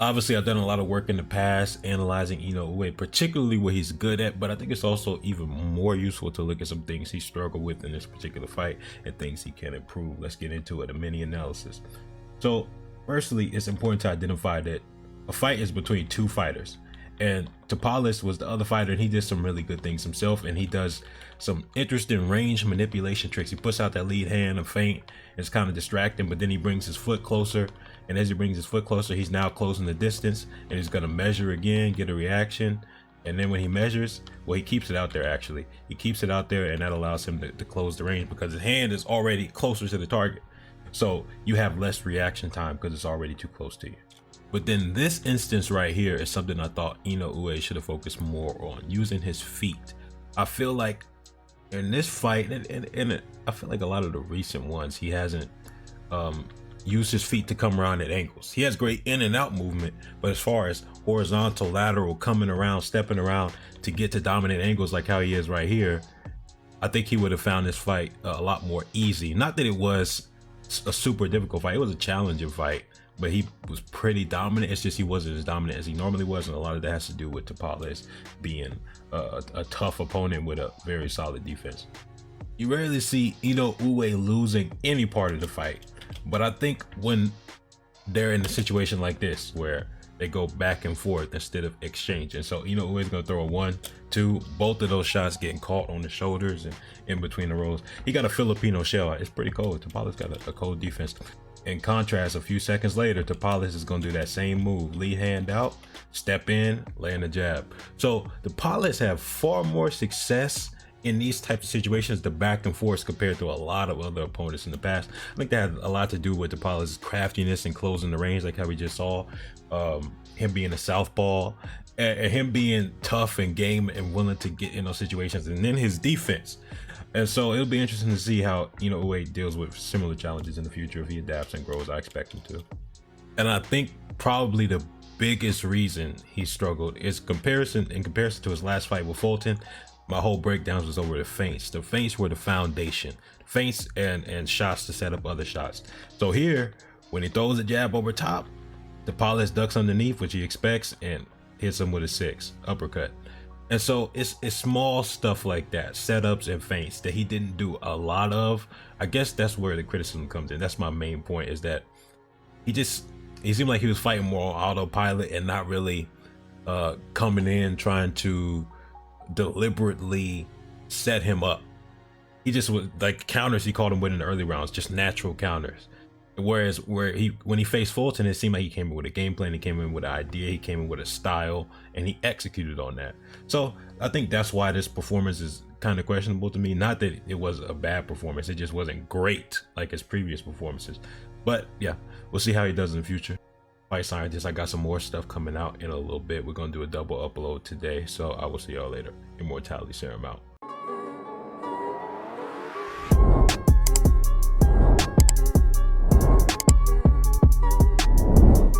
Obviously, I've done a lot of work in the past analyzing Inoue, particularly what he's good at, but I think it's also even more useful to look at some things he struggled with in this particular fight and things he can improve. Let's get into it, a mini analysis. So, firstly, it's important to identify that a fight is between two fighters, and Tapales was the other fighter, and he did some really good things himself, and he does some interesting range manipulation tricks. He puts out that lead hand, a feint, it's kind of distracting, but then he brings his foot closer, and as he brings his foot closer, he's now closing the distance, and he's going to measure again, get a reaction, and then when he measures, well, he keeps it out there. Actually, he keeps it out there, and that allows him to close the range because his hand is already closer to the target, so you have less reaction time because it's already too close to you. But then this instance right here is something I thought Inoue should have focused more on, using his feet. I feel like in this fight, and I feel like a lot of the recent ones, he hasn't used his feet to come around at angles. He has great in and out movement, but as far as horizontal, lateral, coming around, stepping around to get to dominant angles like how he is right here, I think he would have found this fight a lot more easy. Not that it was a super difficult fight, it was a challenging fight, but he was pretty dominant. It's just he wasn't as dominant as he normally was, and a lot of that has to do with Tapales being a tough opponent with a very solid defense. You rarely see Inoue losing any part of the fight, but I think when they're in a situation like this where they go back and forth instead of exchanging, so Inoue is going to throw a 1-2, both of those shots getting caught on the shoulders and in between the rows. He got a Filipino shell. It's pretty cold. Tapales got a cold defense. In contrast, a few seconds later, Tapales is going to do that same move, lead hand out, step in, land a jab. So Tapales have far more success in these types of situations, the back and forth, compared to a lot of other opponents in the past. I think that had a lot to do with Tapales' craftiness and closing the range, like how we just saw, him being a southpaw, and him being tough and game and willing to get in those situations, and then his defense. And so it'll be interesting to see how Inoue deals with similar challenges in the future if he adapts and grows. I expect him to. And I think probably the biggest reason he struggled is in comparison to his last fight with Fulton. My whole breakdowns was over the feints. The feints were the foundation. Feints and shots to set up other shots. So here, when he throws a jab over top, Tapales ducks underneath, which he expects, and hits him with a 6 uppercut. And so it's small stuff like that, setups and feints that he didn't do a lot of. I guess that's where the criticism comes in. That's my main point, is that he seemed like he was fighting more on autopilot and not really coming in trying to deliberately set him up. He just was like counters he called him with in the early rounds, just natural counters. Whereas when he faced Fulton, it seemed like he came in with a game plan, he came in with an idea, he came in with a style, and he executed on that. So I think that's why this performance is kind of questionable to me. Not that it was a bad performance, it just wasn't great like his previous performances. But yeah, we'll see how he does in the future. Fight Scientist, I got some more stuff coming out in a little bit. We're gonna do a double upload today, so I will see y'all later. Immortality Serum out.